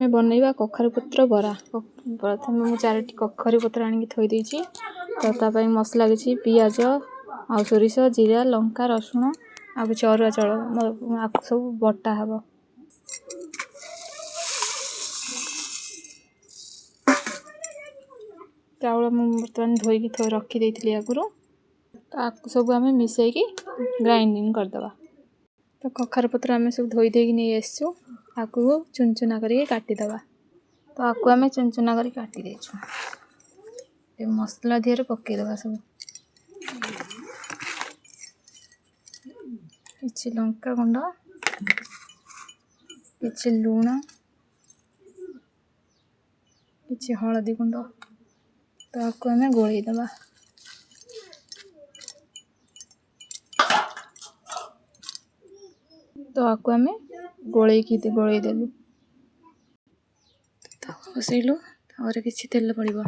बनैबा कखारु पत्र बरा। प्रथम मु 4टी कखारु पत्र आनिक थोई देछि। तो तापाई मसला किछि पियाज आ सोरिष जीरा लंका रसुण आ किछि अरुआ चाउल आकु सब बटा हबो। चाउल मु बर्तमान धोई की रखी देइथिली आगुरु। तो आकु सब आमे मिसई की ग्राइंडिंग कर दबा। तो कखारु पत्र आमे सब धोई देकी नै आछू। आकु चुनचुना करके काटी दबा। तो आकु आमे चुनचुना करके काटी देछु। ए मसला दिहरे पक्के दबा सब। किछि लंका गुंड किछि लूण किछि हळदी गुंड। तो आकु आमे गोळेई दबा। तो आकु आमे गोळेई देलु। तो बसैलु और किछि तेल पड़िबो।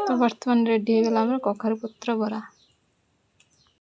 तो वर्तमान रेडी हो गला हमर कखारु पत्र बरा।